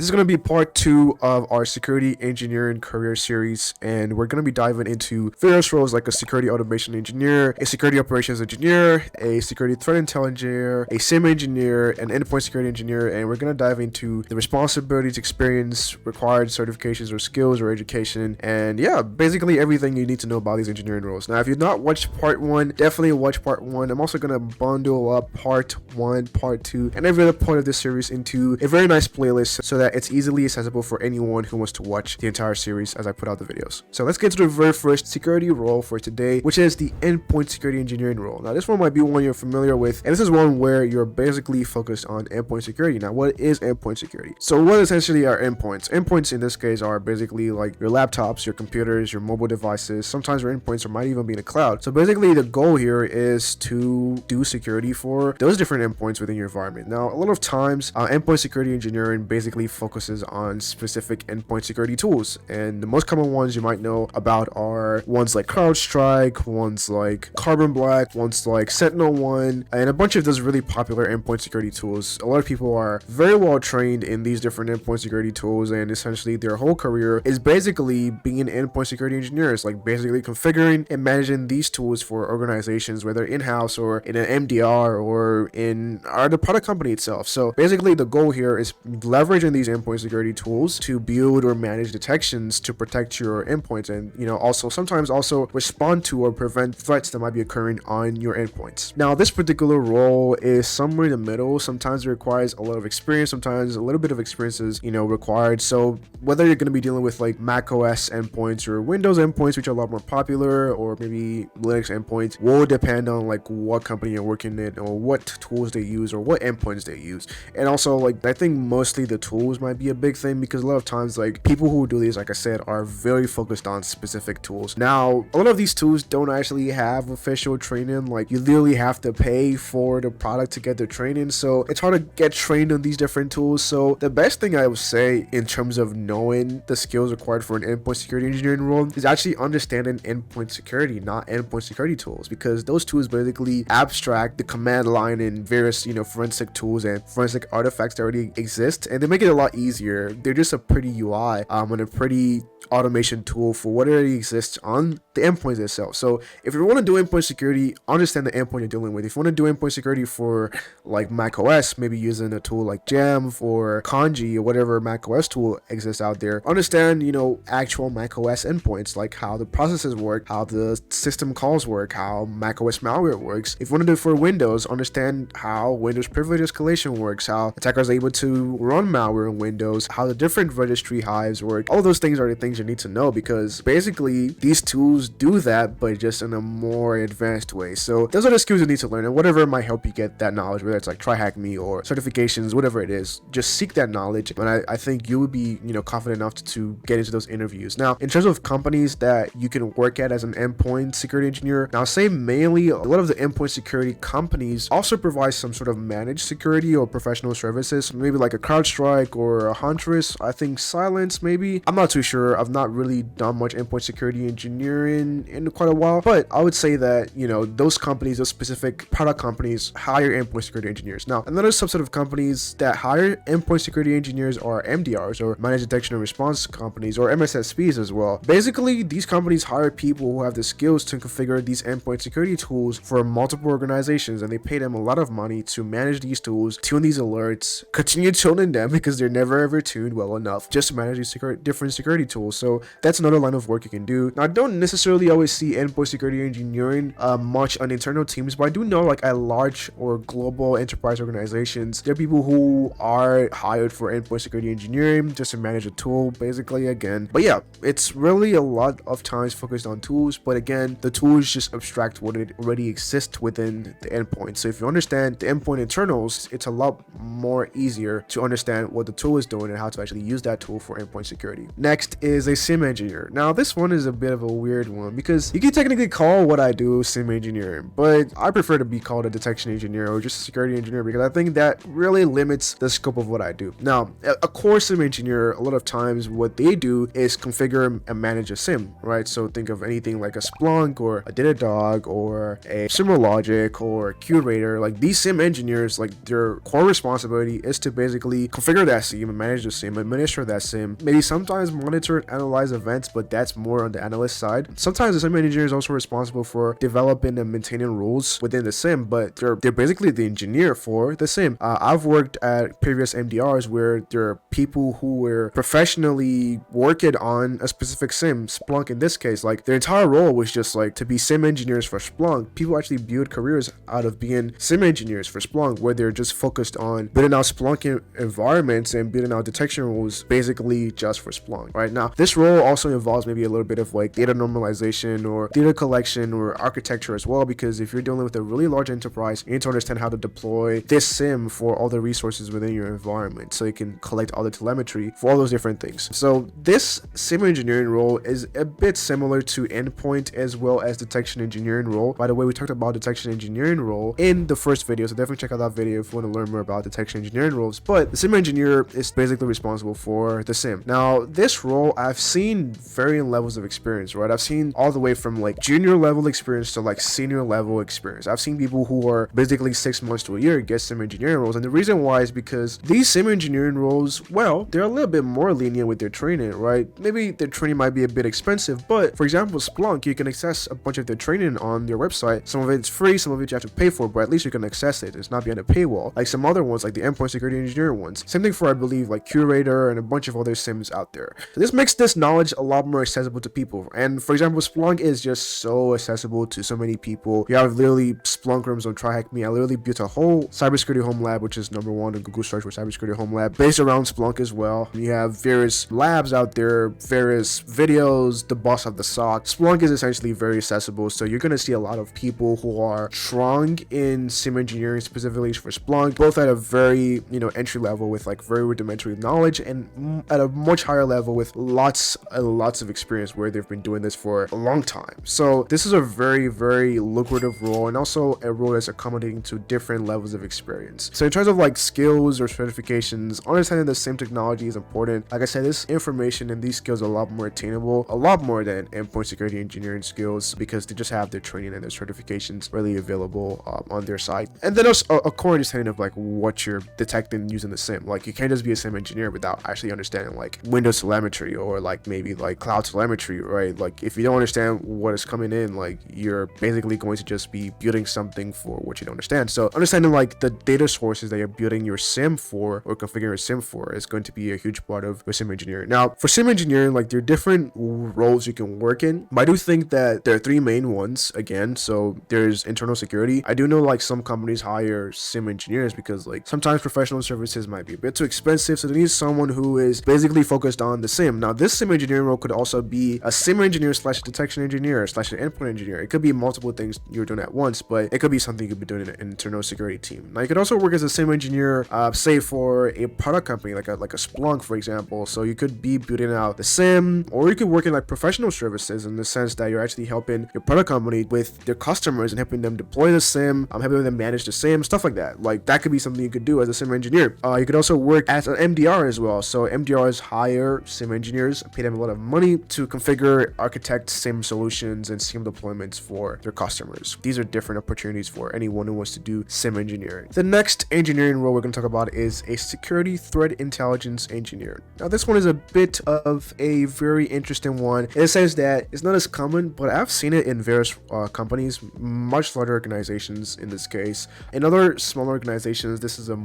This is going to be part 2 of our security engineering career series, and we're going to be diving into various roles like a security automation engineer, a security operations engineer, a security threat intel engineer, a SIEM engineer, an endpoint security engineer, and we're going to dive into the responsibilities, experience, required certifications or skills or education, and yeah, basically everything you need to know about these engineering roles. Now, if you've not watched part 1, definitely watch part 1. I'm also going to bundle up part 1, part 2, and every other part of this series into a very nice playlist so that it's easily accessible for anyone who wants to watch the entire series as I put out the videos. So let's get to the very first security role for today, which is the endpoint security engineering role. Now, this one might be one you're familiar with, and this is one where you're basically focused on endpoint security. Now, what is endpoint security? So what essentially are endpoints? Endpoints in this case are basically like your laptops, your computers, your mobile devices. Sometimes your endpoints might even be in the cloud. So basically the goal here is to do security for those different endpoints within your environment. Now, a lot of times endpoint security engineering basically focuses on specific endpoint security tools, and the most common ones you might know about are ones like CrowdStrike, ones like Carbon Black, ones like Sentinel-1, and a bunch of those really popular endpoint security tools. A lot of people are very well trained in these different endpoint security tools, and essentially their whole career is basically being endpoint security engineers, like basically configuring and managing these tools for organizations, whether in-house or in an MDR or in the product company itself. So basically the goal here is leveraging these endpoint security tools to build or manage detections to protect your endpoints, and also sometimes also respond to or prevent threats that might be occurring on your endpoints. Now, this particular role is somewhere in the middle. Sometimes it requires a lot of experience, sometimes a little bit of experience is required. So whether you're going to be dealing with like Mac OS endpoints or Windows endpoints, which are a lot more popular, or maybe Linux endpoints, will depend on like what company you're working in or what tools they use or what endpoints they use. And also, like, I think mostly the tools might be a big thing, because a lot of times like people who do these, like I said, are very focused on specific tools. Now, a lot of these tools don't actually have official training. Like, you literally have to pay for the product to get the training, so it's hard to get trained on these different tools. So the best thing I would say in terms of knowing the skills required for an endpoint security engineering role is actually understanding endpoint security, not endpoint security tools, because those tools basically abstract the command line and various forensic tools and forensic artifacts that already exist, and they make it a lot easier. They're just a pretty UI and a pretty automation tool for what already exists on the endpoints itself. So if you want to do endpoint security, understand the endpoint you're dealing with. If you want to do endpoint security for like Mac OS, maybe using a tool like Jamf or Conji or whatever Mac OS tool exists out there, understand actual Mac OS endpoints, like how the processes work, how the system calls work, how Mac OS malware works. If you want to do it for Windows, understand how Windows privilege escalation works, how attackers are able to run malware in Windows, how the different registry hives work. All those things are the things you need to know, because basically these tools do that, but just in a more advanced way. So those are the skills you need to learn, and whatever might help you get that knowledge, whether it's like TryHackMe or certifications, whatever it is, just seek that knowledge, and I think you would be confident enough to get into those interviews. Now, in terms of companies that you can work at as an endpoint security engineer, now I'll say mainly a lot of the endpoint security companies also provide some sort of managed security or professional services, maybe like a CrowdStrike or a Huntress. I think Silence, maybe. I'm not too sure. I've not really done much endpoint security engineering in quite a while, but I would say that those companies, those specific product companies, hire endpoint security engineers. Now, another subset of companies that hire endpoint security engineers are MDRs, or managed detection and response companies, or MSSPs as well. Basically, these companies hire people who have the skills to configure these endpoint security tools for multiple organizations, and they pay them a lot of money to manage these tools, tune these alerts, continue tuning them because they're never ever tuned well enough, just to manage these different security tools. So that's another line of work you can do. Now, I don't necessarily always see endpoint security engineering much on internal teams, but I do know like at large or global enterprise organizations, there are people who are hired for endpoint security engineering just to manage a tool, basically, again. But yeah, it's really a lot of times focused on tools, but again, the tools just abstract what it already exists within the endpoint. So if you understand the endpoint internals, it's a lot more easier to understand what the tool is doing and how to actually use that tool for endpoint security. Next is a SIEM engineer. Now, this one is a bit of a weird one, because you can technically call what I do SIEM engineering, but I prefer to be called a detection engineer or just a security engineer, because I think that really limits the scope of what I do. Now, a core SIEM engineer, a lot of times what they do is configure and manage a SIEM, right? So think of anything like a Splunk or a Datadog or a SimilarLogic or Curator. Like these SIEM engineers, like their core responsibility is to basically configure that SIEM and manage the SIEM, administer that SIEM, maybe sometimes monitor and analyze events, but that's more on the analyst side. Sometimes the SIEM engineer is also responsible for developing and maintaining rules within the SIEM, but they're basically the engineer for the SIEM. I've worked at previous MDRs where there are people who were professionally working on a specific SIEM, Splunk in this case. Like their entire role was just like to be SIEM engineers for Splunk. People actually build careers out of being SIEM engineers for Splunk, where they're just focused on building out Splunk environments and building out detection rules basically just for Splunk. Right now, this role also involves maybe a little bit of like data normalization or data collection or architecture as well, because if you're dealing with a really large enterprise, you need to understand how to deploy this SIEM for all the resources within your environment so you can collect all the telemetry for all those different things. So this SIEM engineering role is a bit similar to Endpoint as well as detection engineering role. By the way, we talked about detection engineering role in the first video, so definitely check out that video if you want to learn more about detection engineering roles. But the SIEM engineer is basically responsible for the SIEM. Now, this role, I've seen varying levels of experience, right? I've seen all the way from like junior level experience to like senior level experience. I've seen people who are basically 6 months to a year get SIEM engineering roles, and the reason why is because these SIEM engineering roles, well, they're a little bit more lenient with their training, right? Maybe their training might be a bit expensive, but for example, Splunk, you can access a bunch of their training on their website. Some of it's free, some of it you have to pay for, but at least you can access it. It's not behind a paywall like some other ones, like the Endpoint security engineer ones. Same thing for, I believe, like Curator and a bunch of other SIEMs out there. So this makes this knowledge a lot more accessible to people. And for example, Splunk is just so accessible to so many people. You have literally Splunk rooms on TryHackMe. I literally built a whole cybersecurity home lab, which is #1 on Google search for cybersecurity home lab, based around Splunk as well. You have various labs out there, various videos, the boss of the SOC. Splunk is essentially very accessible, so you're going to see a lot of people who are strong in SIEM engineering, specifically for Splunk, both at a very, entry level with like very rudimentary knowledge, and at a much higher level with lots and lots of experience where they've been doing this for a long time. So this is a very, very lucrative role, and also a role that's accommodating to different levels of experience. So in terms of like skills or certifications, understanding the SIEM technology is important. Like I said, this information and these skills are a lot more attainable, a lot more than endpoint security engineering skills, because they just have their training and their certifications readily available on their site. And then also a core understanding of like what you're detecting using the SIEM. Like you can't just be a SIEM engineer without actually understanding like Windows telemetry or like maybe like cloud telemetry, right? Like if you don't understand what is coming in, like you're basically going to just be building something for what you don't understand. So understanding like the data sources that you're building your SIEM for or configuring your SIEM for is going to be a huge part of your SIEM engineering. Now for SIEM engineering, like there are different roles you can work in, but I do think that there are three main ones again. So there's internal security. I do know like some companies hire SIEM engineers because like sometimes professional services might be a bit too expensive, so they need someone who is basically focused on the SIEM. Now this SIEM engineering role could also be a SIEM engineer / detection engineer / an endpoint engineer. It could be multiple things you're doing at once, but it could be something you could be doing in an internal security team. Now you could also work as a SIEM engineer, say for a product company like a Splunk, for example. So you could be building out the SIEM, or you could work in like professional services in the sense that you're actually helping your product company with their customers and helping them deploy the SIEM, helping them manage the SIEM, stuff like that. Like that could be something you could do as a SIEM engineer. You could also work as an MDR as well. So MDRs hire SIEM engineers, pay them a lot of money to configure, architect SIEM solutions and SIEM deployments for their customers. These are different opportunities for anyone who wants to do SIEM engineering. The next engineering role we're going to talk about is a security threat intelligence engineer. Now this one is a bit of a very interesting one in the sense that it's not as common, but I've seen it in various companies, much larger organizations in this case. In other smaller organizations, this is a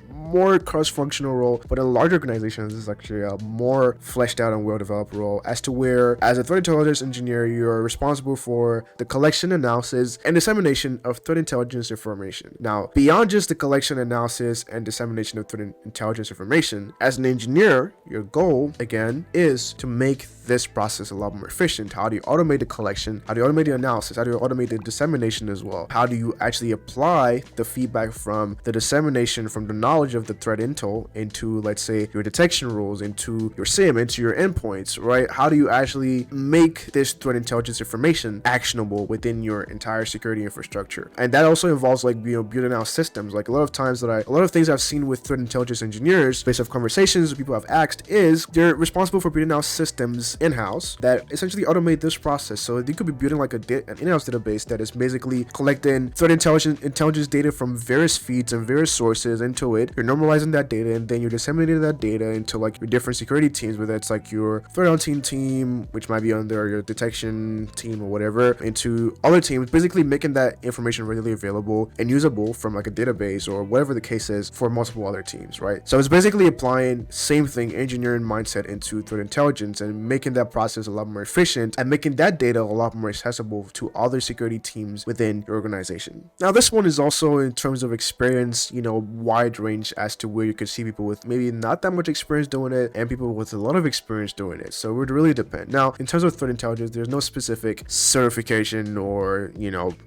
more cross-functional role, but in large organizations, this is actually a more fleshed out and well-developed role, as to where as a threat intelligence engineer, you're responsible for the collection, analysis, and dissemination of threat intelligence information. Now, beyond just the collection, analysis, and dissemination of threat intelligence information, as an engineer, your goal, again, is to make this process a lot more efficient. How do you automate the collection? How do you automate the analysis? How do you automate the dissemination as well? How do you actually apply the feedback from the dissemination, from the knowledge of the threat intel into, let's say, your detection rules, into your SIEM, into your endpoints, right? How do you actually make this threat intelligence information actionable within your entire security infrastructure? And that also involves like, building out systems. Like a lot of things I've seen with threat intelligence engineers, based off conversations people have asked, is they're responsible for building out systems in-house that essentially automate this process. So you could be building like an in-house database that is basically collecting threat intelligence data from various feeds and various sources into it. You're normalizing that data, and then you're disseminating that data into like your different security teams, whether it's like your threat hunting team, which might be under your detection team or whatever, into other teams, basically making that information readily available and usable from like a database or whatever the case is for multiple other teams, right? So it's basically applying same thing, engineering mindset into threat intelligence and making that process a lot more efficient and making that data a lot more accessible to other security teams within your organization. Now, this one is also, in terms of experience, wide range as to where you could see people with maybe not that much experience doing it and people with a lot of experience doing it. So it would really depend. Now, in terms of threat intelligence, there's no specific certification or,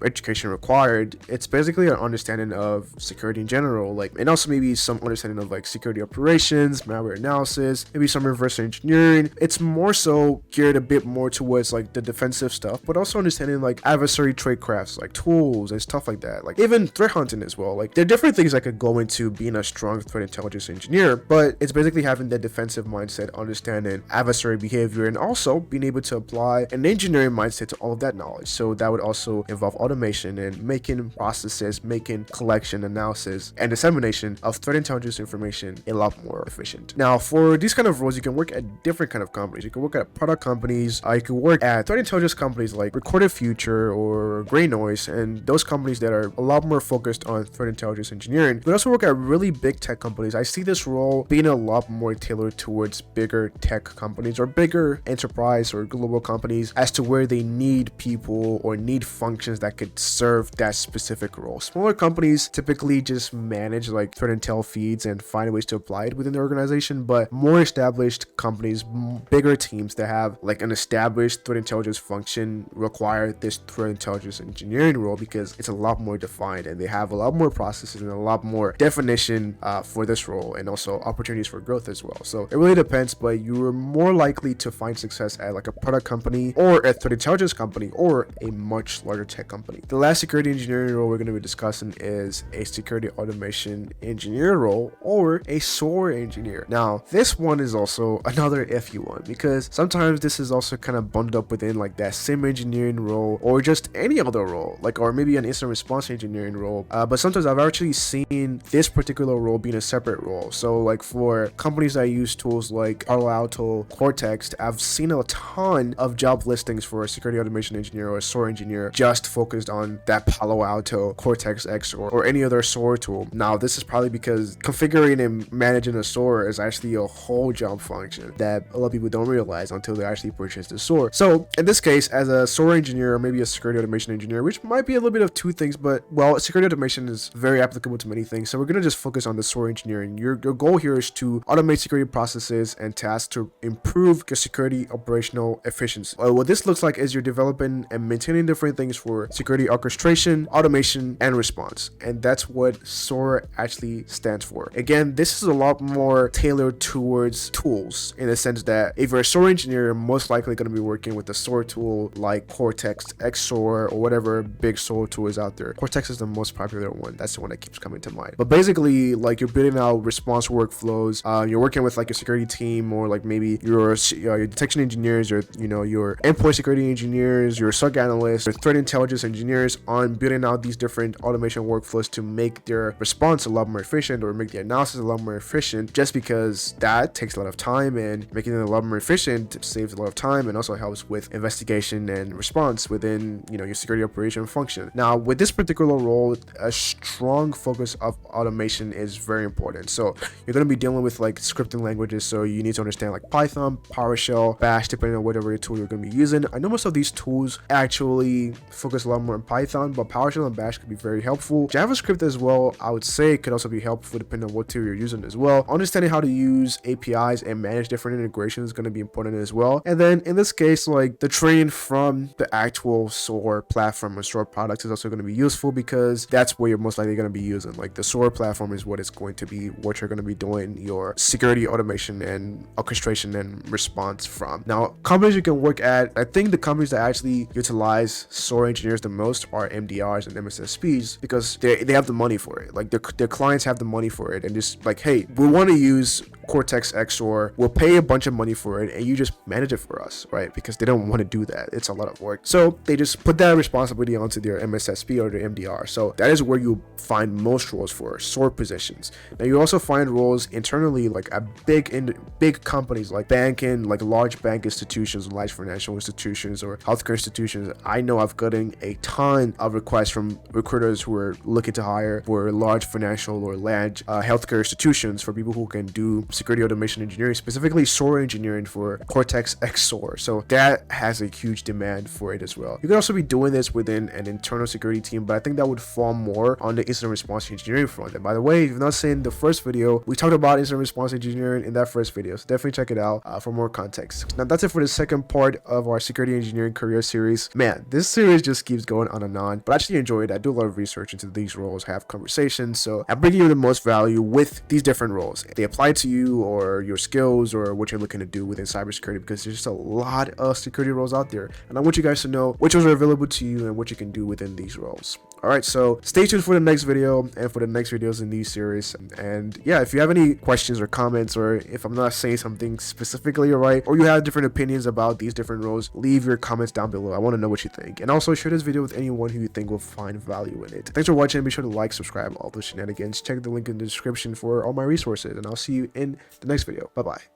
education required. It's basically an understanding of security in general, and also maybe some understanding of like security operations, malware analysis, maybe some reverse engineering. It's more so geared a bit more towards like the defensive stuff, but also understanding like adversary tradecrafts, like tools and stuff like that, like even threat hunting as well. Like there are different things that could go into being a strong threat intelligence engineer, but it's basically having that defensive mindset, understanding adversary behavior, and also being able to apply an engineering mindset to all of that knowledge. So that would also involve automation and making processes, making collection, analysis, and dissemination of threat intelligence information a lot more efficient. Now, for these kind of roles, you can work at different kind of companies. You can work at product companies. You can work at threat intelligence companies like Recorded Future or Gray Noise, and those companies that are a lot more focused on threat intelligence engineering. You can also work at really big tech companies. I see this role being a lot more tailored towards bigger tech companies or bigger enterprise or global companies as to where they need people or need functions that could serve that specific role. Smaller companies typically just manage like threat intel feeds and find ways to apply it within the organization, but more established companies, bigger teams that have like an established threat intelligence function require this threat intelligence engineering role because it's a lot more defined and they have a lot more processes and a lot more definition for this role, and also opportunities for growth as well. So it really depends, but you are more likely to find success at like a product company or a threat intelligence company or a much larger tech company. The last security engineering role we're going to be discussing is a security automation engineer role or a SOAR engineer. Now, this one is also another iffy one because sometimes this is also kind of bundled up within like that SIEM engineering role or just any other role, or maybe an incident response engineering role. But sometimes I've actually seen this particular role being a separate role. So like for companies that use tools like Palo Alto, Cortex, I've seen a ton of job listings for a security automation engineer or a SOAR engineer just focused on that Palo Alto, Cortex X, or any other SOAR tool. Now, this is probably because configuring and managing a SOAR is actually a whole job function that a lot of people don't realize until they actually purchase the SOAR. So in this case, as a SOAR engineer or maybe a security automation engineer, which might be a little bit of two things, but well, security automation is very applicable to many things. So we're going to just focus on the SOAR engineering. Your goal here is to automate security processes and tasks to improve your security operational efficiency. What this looks like is you're developing and maintaining different things for security orchestration, automation, and response. And that's what SOAR actually stands for. Again, this is a lot more tailored towards tools in the sense that if you're a SOAR engineer, you're most likely going to be working with a SOAR tool like Cortex XSOAR or whatever big SOAR tool is out there. Cortex is the most popular one. That's the one that keeps coming to mind. But basically, like you're building out response workflows. You're working with like your security team or like maybe your detection engineers or your endpoint security engineers, your SOC analysts, your threat intelligence engineers on building out these different automation workflows to make their response a lot more efficient or make the analysis a lot more efficient, just because that takes a lot of time, and making it a lot more efficient saves a lot of time and also helps with investigation and response within your security operation function. Now, with this particular role, a strong focus of automation is very important. So you're going to be dealing with like scripting languages, so you need to understand like Python, PowerShell, Bash, depending on whatever tool you're going to be using. I know most of these tools actually focus a lot more on Python, but PowerShell and Bash could be very helpful. JavaScript as well, I would say, could also be helpful depending on what tool you're using as well. Understanding how to use APIs and manage different integrations is going to be important as well. And then in this case, like the training from the actual SOAR platform or SOAR products is also going to be useful, because that's where you're most likely going to be using. Like the SOAR platform is what it's going to be, what you're going to be doing your security automation and orchestration and response from. Now, companies you can work at, I think the companies that actually utilize SOAR engineers the most are MDRs and MSSPs, because they have the money for it. Like their clients have the money for it, and just like, hey, we want to use Cortex XOR, we'll pay a bunch of money for it, and you just manage it for us, right? Because they don't want to do that. It's a lot of work. So they just put that responsibility onto their MSSP or their MDR. So that is where you find most roles for SOAR positions. Now you also find roles internally, like at big companies like banking, like large bank institutions, large financial institutions, or healthcare institutions. I know I've gotten a ton of requests from recruiters who are looking to hire for large financial or large healthcare institutions for people who can do security automation engineering, specifically SOAR engineering for Cortex XOR. So that has a huge demand for it as well. You can also be doing this within an internal security team, but I think that would fall more on the incident response engineering front. And by the way, if you've not seen the first video, we talked about incident response engineering in that first video, so definitely check it out for more context. Now that's it for the second part of our security engineering career series. Man, this series just keeps going on and on, but I actually enjoy it. I do a lot of research into these roles, have conversations, so I'm bringing you the most value with these different roles. They apply to you or your skills or what you're looking to do within cybersecurity, because there's just a lot of security roles out there, and I want you guys to know which ones are available to you and what you can do within these roles. All right, so stay tuned for the next video and for the next videos in these series. And yeah, if you have any questions or comments, or if I'm not saying something specifically right, or you have different opinions about these different roles, leave your comments down below. I want to know what you think. And also share this video with anyone who you think will find value in it. Thanks for watching. Be sure to like, subscribe, all those shenanigans. Check the link in the description for all my resources, and I'll see you in the next video. Bye bye.